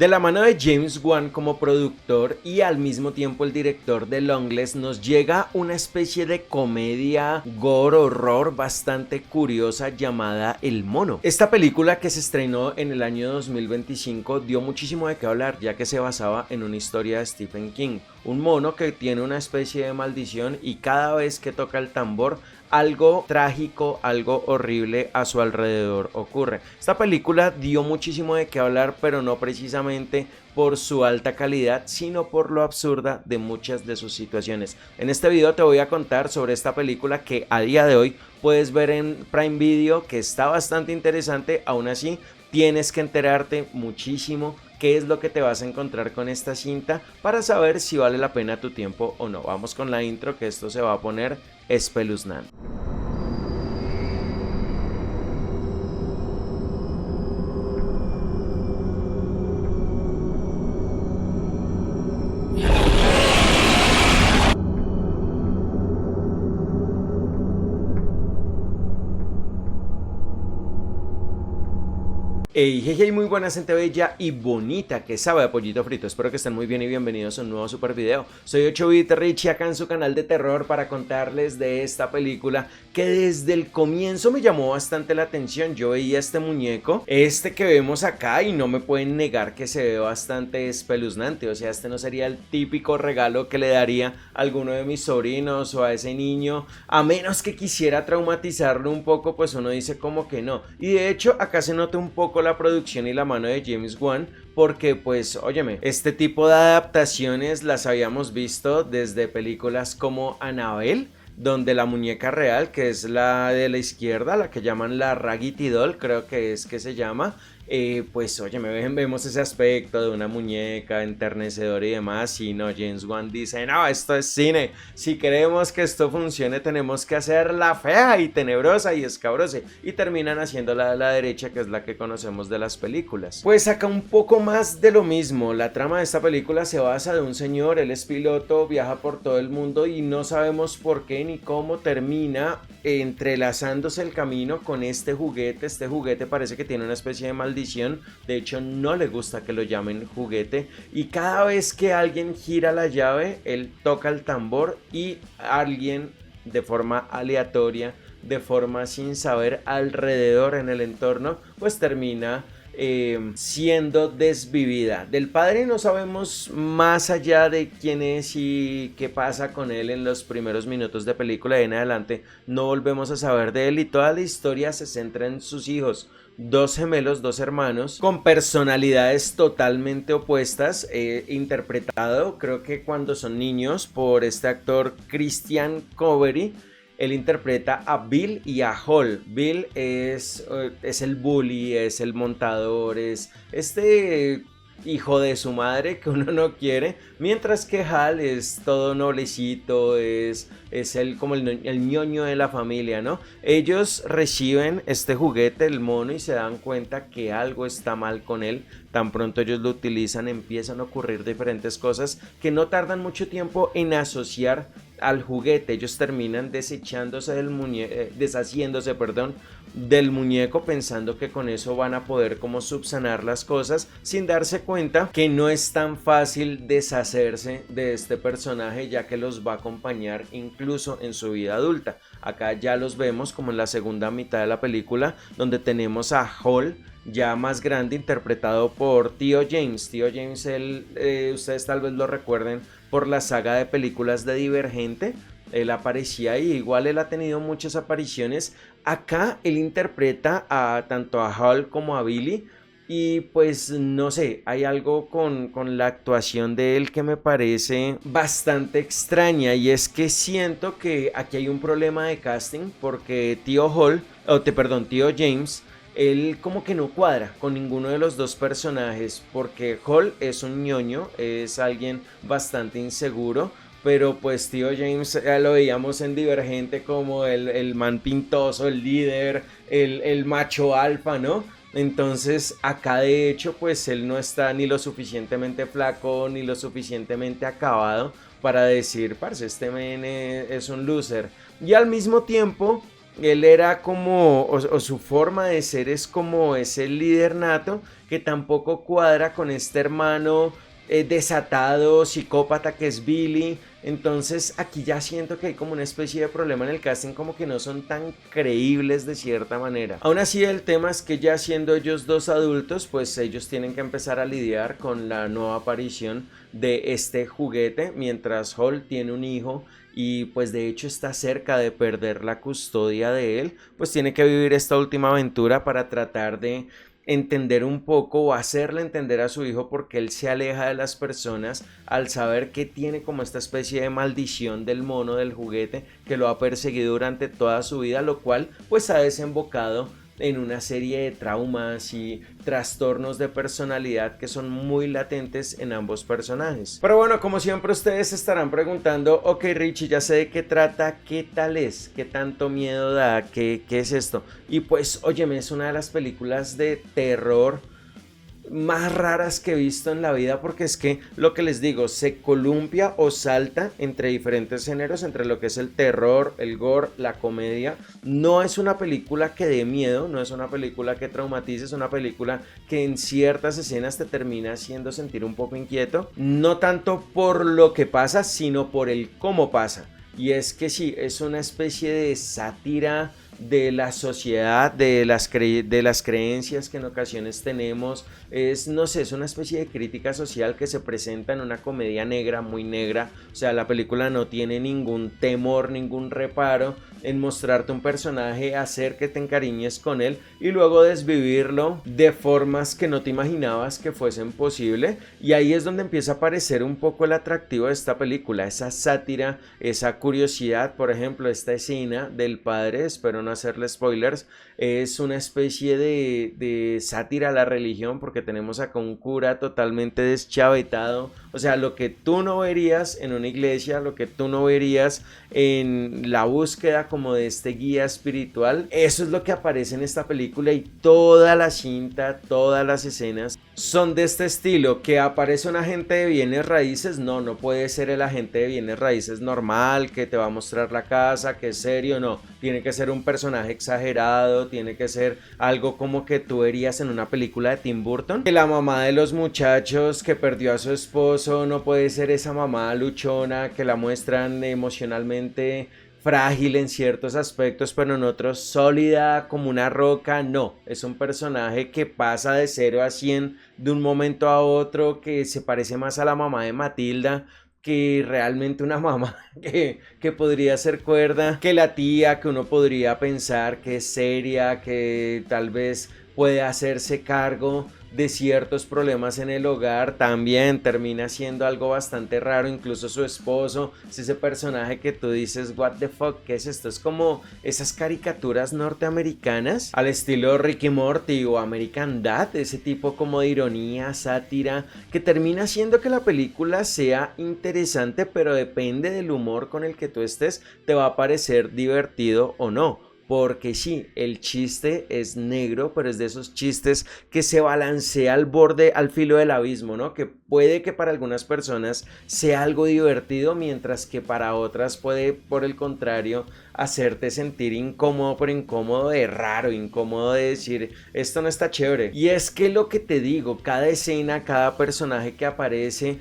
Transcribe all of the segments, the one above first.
De la mano de James Wan como productor y al mismo tiempo el director de Longlegs, nos llega una especie de comedia gore horror bastante curiosa llamada El Mono. Esta película, que se estrenó en el año 2025, dio muchísimo de qué hablar, ya que se basaba en una historia de Stephen King, un mono que tiene una especie de maldición y cada vez que toca el tambor algo trágico, algo horrible a su alrededor ocurre. Esta película dio muchísimo de qué hablar, pero no precisamente por su alta calidad, sino por lo absurda de muchas de sus situaciones. En este video te voy a contar sobre esta película que a día de hoy puedes ver en Prime Video, que está bastante interesante. Aún así, tienes que enterarte muchísimo qué es lo que te vas a encontrar con esta cinta para saber si vale la pena tu tiempo o no. Vamos con la intro, que esto se va a poner espeluznante. Hey, hey, hey, muy buenas gente bella y bonita que sabe a pollito frito. Espero que estén muy bien y bienvenidos a un nuevo super video. Soy 8-Bit Richie acá en su canal de terror para contarles de esta película que desde el comienzo me llamó bastante la atención. Yo veía este muñeco, este que vemos acá, y no me pueden negar que se ve bastante espeluznante. O sea, este no sería el típico regalo que le daría a alguno de mis sobrinos o a ese niño, a menos que quisiera traumatizarlo un poco, pues uno dice como que no. Y de hecho acá se nota un poco la producción y la mano de James Wan, porque pues óyeme, este tipo de adaptaciones las habíamos visto desde películas como Annabelle, donde la muñeca real, que es la de la izquierda, la que llaman la Raggedy Doll, creo que es que se llama, pues oye, vemos ese aspecto de una muñeca enternecedora y demás. Y no, James Wan dice, no, esto es cine, si queremos que esto funcione tenemos que hacerla fea y tenebrosa y escabrosa, y terminan haciéndola de la derecha, que es la que conocemos de las películas. Pues acá un poco más de lo mismo. La trama de esta película se basa de un señor, él es piloto, viaja por todo el mundo y no sabemos por qué ni cómo termina entrelazándose el camino con este juguete. Este juguete parece que tiene una especie de maldición, de hecho no le gusta que lo llamen juguete, y cada vez que alguien gira la llave, él toca el tambor y alguien de forma aleatoria, de forma sin saber, alrededor en el entorno, pues termina siendo desvivida. Del padre no sabemos más allá de quién es y qué pasa con él en los primeros minutos de película, y en adelante no volvemos a saber de él, y toda la historia se centra en sus hijos, dos gemelos, dos hermanos con personalidades totalmente opuestas, interpretado, creo que cuando son niños, por este actor Christian Covery. Él interpreta a Bill y a Hall. Bill es el bully, es el montador, es este hijo de su madre que uno no quiere, mientras que Hal es todo noblecito, es el, como el ñoño de la familia, ¿no? Ellos reciben este juguete, el mono, y se dan cuenta que algo está mal con él. Tan pronto ellos lo utilizan, empiezan a ocurrir diferentes cosas que no tardan mucho tiempo en asociar al juguete. Ellos terminan deshaciéndose del muñeco, pensando que con eso van a poder como subsanar las cosas, sin darse cuenta que no es tan fácil deshacerse de este personaje, ya que los va a acompañar incluso en su vida adulta. Acá ya los vemos como en la segunda mitad de la película, donde tenemos a Hall ya más grande, interpretado por Theo James. Theo James, ustedes tal vez lo recuerden por la saga de películas de Divergente. Él aparecía ahí, igual él ha tenido muchas apariciones. Acá él interpreta tanto a Hal como a Billy, y pues no sé, hay algo con la actuación de él que me parece bastante extraña, y es que siento que aquí hay un problema de casting, porque Theo James, él como que no cuadra con ninguno de los dos personajes, porque Hall es un ñoño, es alguien bastante inseguro, pero pues Theo James lo veíamos en Divergente como el man pintoso, el líder, el macho alfa, ¿no? Entonces acá de hecho pues él no está ni lo suficientemente flaco ni lo suficientemente acabado para decir, parce, este man es un loser. Y al mismo tiempo él era como, o su forma de ser es como ese líder nato que tampoco cuadra con este hermano desatado, psicópata que es Billy. Entonces aquí ya siento que hay como una especie de problema en el casting, como que no son tan creíbles de cierta manera. Aún así el tema es que ya siendo ellos dos adultos, pues ellos tienen que empezar a lidiar con la nueva aparición de este juguete, mientras Hall tiene un hijo y pues de hecho está cerca de perder la custodia de él, pues tiene que vivir esta última aventura para tratar de entender un poco o hacerle entender a su hijo por qué él se aleja de las personas al saber que tiene como esta especie de maldición del mono, del juguete, que lo ha perseguido durante toda su vida, lo cual pues ha desembocado en una serie de traumas y trastornos de personalidad que son muy latentes en ambos personajes. Pero bueno, como siempre ustedes se estarán preguntando, ok Richie, ya sé de qué trata, qué tal es, qué tanto miedo da, qué es esto. Y pues óyeme, es una de las películas de terror más raras que he visto en la vida, porque es que lo que les digo, se columpia o salta entre diferentes géneros, entre lo que es el terror, el gore, la comedia. No es una película que dé miedo, no es una película que traumatice, es una película que en ciertas escenas te termina haciendo sentir un poco inquieto, no tanto por lo que pasa, sino por el cómo pasa. Y es que sí, es una especie de sátira de la sociedad, de las creencias que en ocasiones tenemos. Es, no sé, es una especie de crítica social que se presenta en una comedia negra, muy negra. O sea, la película no tiene ningún temor, ningún reparo en mostrarte un personaje, hacer que te encariñes con él y luego desvivirlo de formas que no te imaginabas que fuesen posible. Y ahí es donde empieza a aparecer un poco el atractivo de esta película, esa sátira, esa curiosidad. Por ejemplo, esta escena del padre, espero no hacerle spoilers, es una especie de sátira a la religión, porque tenemos acá un cura totalmente deschavetado. O sea, lo que tú no verías en una iglesia, lo que tú no verías en la búsqueda como de este guía espiritual, eso es lo que aparece en esta película. Y toda la cinta, todas las escenas son de este estilo. Que aparece un agente de bienes raíces, no puede ser el agente de bienes raíces normal que te va a mostrar la casa, que es serio, no, tiene que ser un personaje exagerado, tiene que ser algo como que tú verías en una película de Tim Burton, que la mamá de los muchachos que perdió a su esposo no puede ser esa mamá luchona que la muestran emocionalmente frágil en ciertos aspectos, pero en otros sólida como una roca. No, es un personaje que pasa de 0 a 100 de un momento a otro, que se parece más a la mamá de Matilda que realmente una mamá que podría ser cuerda, que la tía que uno podría pensar que es seria, que tal vez puede hacerse cargo de ciertos problemas en el hogar, también termina siendo algo bastante raro. Incluso su esposo es ese personaje que tú dices, what the fuck, ¿qué es esto? Es como esas caricaturas norteamericanas al estilo Ricky Morty o American Dad, ese tipo como de ironía, sátira, que termina haciendo que la película sea interesante, pero depende del humor con el que tú estés, te va a parecer divertido o no. Porque sí, el chiste es negro, pero es de esos chistes que se balancea al borde, al filo del abismo, ¿no? Que puede que para algunas personas sea algo divertido, mientras que para otras puede, por el contrario, hacerte sentir incómodo, pero incómodo de raro, incómodo de decir, esto no está chévere. Y es que lo que te digo, cada escena, cada personaje que aparece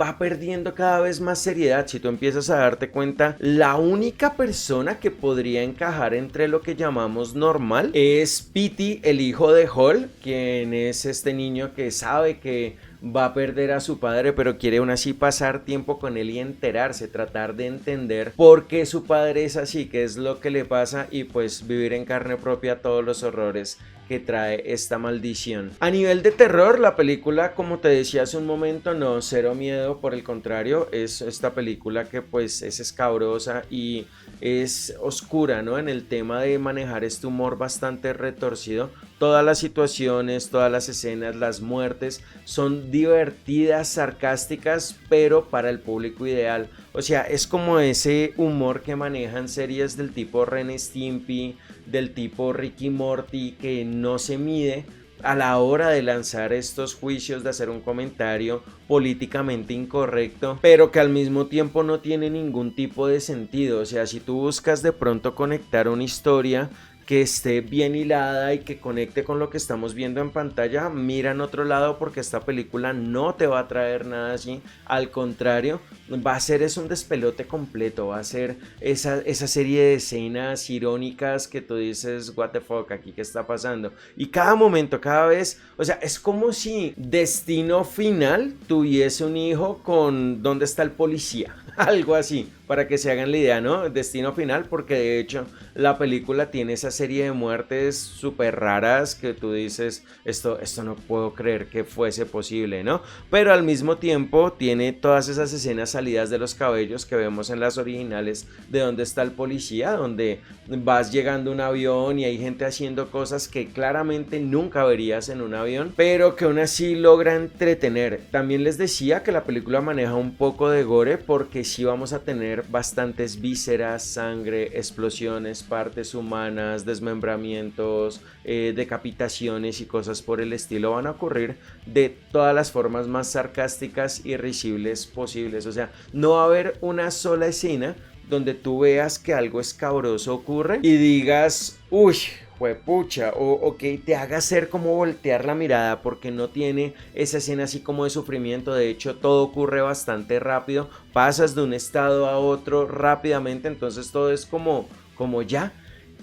va perdiendo cada vez más seriedad. Si tú empiezas a darte cuenta, la única persona que podría encajar entre lo que llamamos normal es Petey, el hijo de Hall, quien es este niño que sabe que va a perder a su padre, pero quiere aún así pasar tiempo con él y enterarse, tratar de entender por qué su padre es así, qué es lo que le pasa, y pues vivir en carne propia todos los horrores que trae esta maldición. A nivel de terror, la película, como te decía hace un momento, no, cero miedo, por el contrario, es esta película que pues es escabrosa y es oscura, ¿no? En el tema de manejar este humor bastante retorcido. Todas las situaciones, todas las escenas, las muertes son divertidas, sarcásticas, pero para el público ideal. O sea, es como ese humor que manejan series del tipo Ren y Stimpy, del tipo Ricky Morty, que no se mide a la hora de lanzar estos juicios, de hacer un comentario políticamente incorrecto, pero que al mismo tiempo no tiene ningún tipo de sentido. O sea, si tú buscas de pronto conectar una historia que esté bien hilada y que conecte con lo que estamos viendo en pantalla, mira en otro lado, porque esta película no te va a traer nada así. Al contrario, va a ser un despelote completo, va a ser esa serie de escenas irónicas que tú dices, what the fuck, aquí qué está pasando. Y cada momento, cada vez, o sea, es como si Destino Final tuviese un hijo con ¿Dónde está el policía? Algo así, para que se hagan la idea, ¿no? Destino Final, porque de hecho la película tiene esa serie de muertes súper raras que tú dices, esto no puedo creer que fuese posible, ¿no? Pero al mismo tiempo tiene todas esas escenas salidas de los cabellos que vemos en las originales de Dónde está el policía, donde vas llegando a un avión y hay gente haciendo cosas que claramente nunca verías en un avión, pero que aún así logra entretener. También les decía que la película maneja un poco de gore, porque sí vamos a tener bastantes vísceras, sangre, explosiones, partes humanas, desmembramientos, decapitaciones y cosas por el estilo. Van a ocurrir de todas las formas más sarcásticas y risibles posibles. O sea, no va a haber una sola escena donde tú veas que algo escabroso ocurre y digas, uy, juepucha, o que te haga hacer como voltear la mirada, porque no tiene esa escena así como de sufrimiento. De hecho, todo ocurre bastante rápido, pasas de un estado a otro rápidamente, entonces todo es como ya.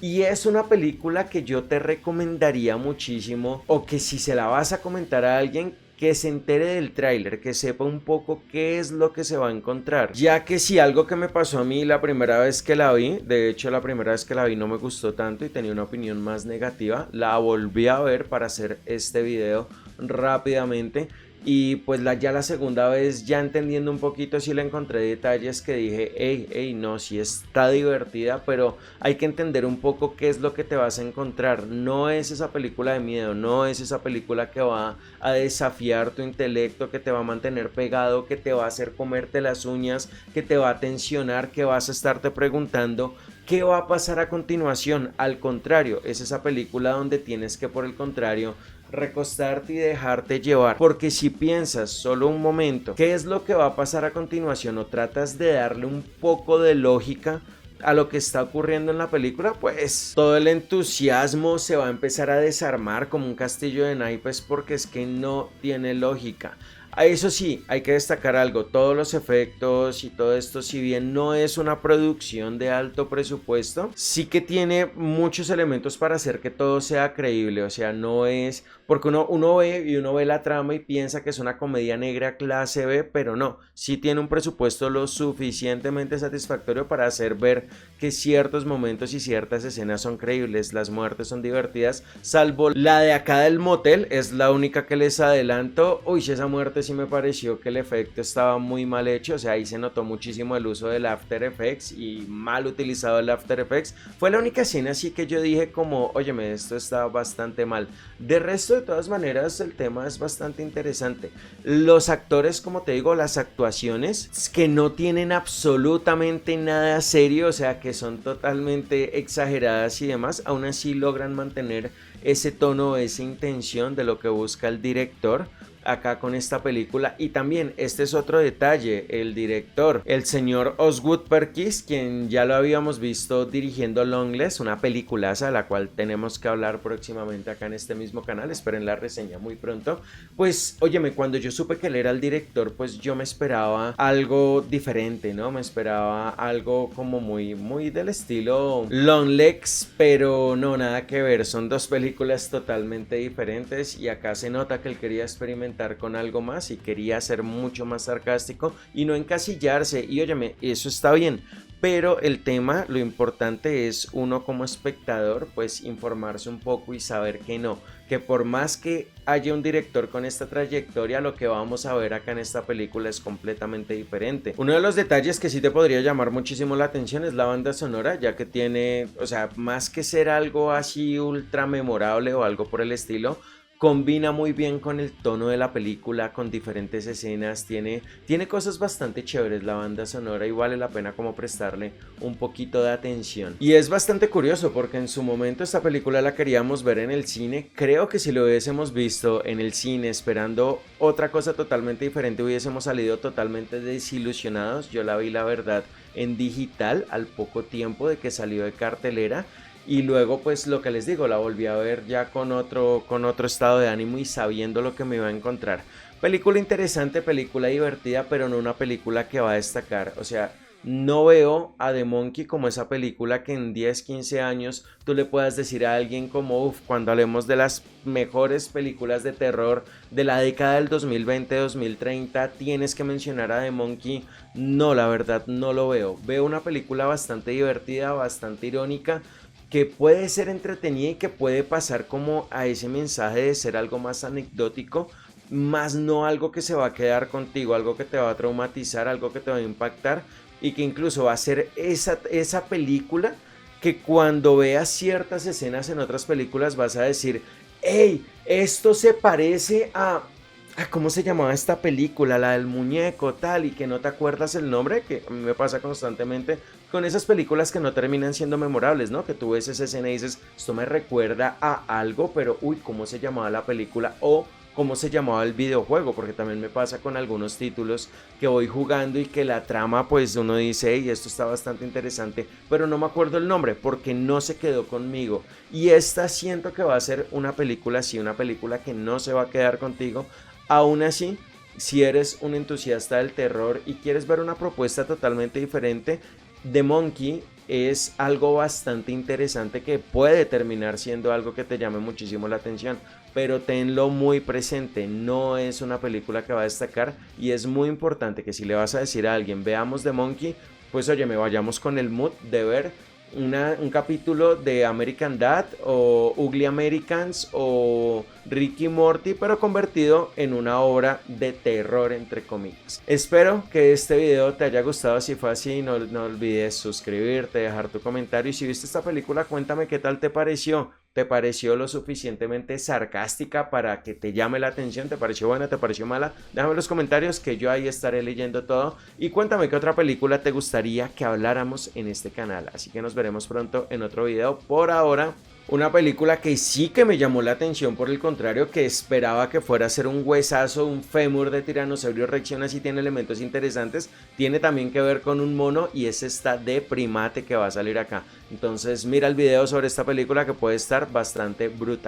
Y es una película que yo te recomendaría muchísimo, o que si se la vas a comentar a alguien, que se entere del tráiler, que sepa un poco qué es lo que se va a encontrar. Ya que si algo que me pasó a mí la primera vez que la vi, de hecho la primera vez que la vi no me gustó tanto y tenía una opinión más negativa, la volví a ver para hacer este video rápidamente. Y pues ya la segunda vez, ya entendiendo un poquito, sí le encontré detalles que dije, hey, no, sí está divertida, pero hay que entender un poco qué es lo que te vas a encontrar. No es esa película de miedo, no es esa película que va a desafiar tu intelecto, que te va a mantener pegado, que te va a hacer comerte las uñas, que te va a tensionar, que vas a estarte preguntando ¿qué va a pasar a continuación? Al contrario, es esa película donde tienes que, por el contrario, recostarte y dejarte llevar, porque si piensas solo un momento qué es lo que va a pasar a continuación, o tratas de darle un poco de lógica a lo que está ocurriendo en la película, pues todo el entusiasmo se va a empezar a desarmar como un castillo de naipes, porque es que no tiene lógica. A eso sí, hay que destacar algo, todos los efectos y todo esto, si bien no es una producción de alto presupuesto, sí que tiene muchos elementos para hacer que todo sea creíble. O sea, no es, porque uno ve la trama y piensa que es una comedia negra clase B, pero no, sí tiene un presupuesto lo suficientemente satisfactorio para hacer ver que ciertos momentos y ciertas escenas son creíbles, las muertes son divertidas, salvo la de acá del motel, es la única que les adelanto. Uy, esa muerte sí me pareció que el efecto estaba muy mal hecho, o sea, ahí se notó muchísimo el uso del After Effects y mal utilizado el After Effects. Fue la única escena así que yo dije como, óyeme, esto está bastante mal. De resto, de todas maneras, el tema es bastante interesante. Los actores, como te digo, las actuaciones que no tienen absolutamente nada serio, o sea, que son totalmente exageradas y demás, aún así logran mantener ese tono, esa intención de lo que busca el director acá con esta película. Y también este es otro detalle, el director, el señor Osgood Perkins, quien ya lo habíamos visto dirigiendo Longlegs, una peliculaza de la cual tenemos que hablar próximamente acá en este mismo canal, esperen la reseña muy pronto. Pues óyeme, cuando yo supe que él era el director, pues yo me esperaba algo diferente, ¿no? Me esperaba algo como muy del estilo Longlegs, pero no, nada que ver, son dos películas totalmente diferentes, y acá se nota que él quería experimentar con algo más y quería ser mucho más sarcástico y no encasillarse. Y óyeme, eso está bien, pero el tema, lo importante es uno como espectador pues informarse un poco y saber que no, que por más que haya un director con esta trayectoria, lo que vamos a ver acá en esta película es completamente diferente. Uno de los detalles que sí te podría llamar muchísimo la atención es la banda sonora, ya que tiene, o sea, más que ser algo así ultra memorable o algo por el estilo, combina muy bien con el tono de la película, con diferentes escenas, tiene cosas bastante chéveres la banda sonora, y vale la pena como prestarle un poquito de atención. Y es bastante curioso porque en su momento esta película la queríamos ver en el cine. Creo que si lo hubiésemos visto en el cine esperando otra cosa totalmente diferente, hubiésemos salido totalmente desilusionados. Yo la vi, la verdad, en digital al poco tiempo de que salió de cartelera. y luego pues lo que les digo, la volví a ver ya con otro estado de ánimo y sabiendo lo que me iba a encontrar. Película interesante, película divertida, pero no una película que va a destacar. O sea, no veo a The Monkey como esa película que en 10, 15 años tú le puedas decir a alguien como, uff, cuando hablemos de las mejores películas de terror de la década del 2020-2030, tienes que mencionar a The Monkey. No, la verdad, no lo veo. Veo una película bastante divertida, bastante irónica, que puede ser entretenida y que puede pasar como a ese mensaje de ser algo más anecdótico, más no algo que se va a quedar contigo, algo que te va a traumatizar, algo que te va a impactar y que incluso va a ser esa película que cuando veas ciertas escenas en otras películas vas a decir, hey, esto se parece a ¿cómo se llamaba esta película? La del muñeco, tal, y que no te acuerdas el nombre, que a mí me pasa constantemente con esas películas que no terminan siendo memorables, ¿no? Que tú ves esa escena y dices, esto me recuerda a algo, pero uy, ¿cómo se llamaba la película? O cómo se llamaba el videojuego, porque también me pasa con algunos títulos que voy jugando y que la trama pues uno dice, hey, esto está bastante interesante, pero no me acuerdo el nombre porque no se quedó conmigo. Y esta siento que va a ser una película así, una película que no se va a quedar contigo. Aún así, si eres un entusiasta del terror y quieres ver una propuesta totalmente diferente, The Monkey es algo bastante interesante que puede terminar siendo algo que te llame muchísimo la atención, pero tenlo muy presente, no es una película que va a destacar y es muy importante que si le vas a decir a alguien veamos The Monkey, pues oye, me vayamos con el mood de ver un capítulo de American Dad o Ugly Americans o Ricky Morty, pero convertido en una obra de terror entre comillas. Espero que este video te haya gustado. Si fue así, no olvides suscribirte, dejar tu comentario y si viste esta película cuéntame qué tal te pareció. ¿Te pareció lo suficientemente sarcástica para que te llame la atención? ¿Te pareció buena? ¿Te pareció mala? Déjame en los comentarios que yo ahí estaré leyendo todo. Y cuéntame qué otra película te gustaría que habláramos en este canal. Así que nos veremos pronto en otro video. Por ahora, una película que sí que me llamó la atención, por el contrario, que esperaba que fuera a ser un huesazo, un fémur de Tiranosaurio Rex, así tiene elementos interesantes, tiene también que ver con un mono y es esta de Primate que va a salir acá. Entonces mira el video sobre esta película que puede estar bastante brutal.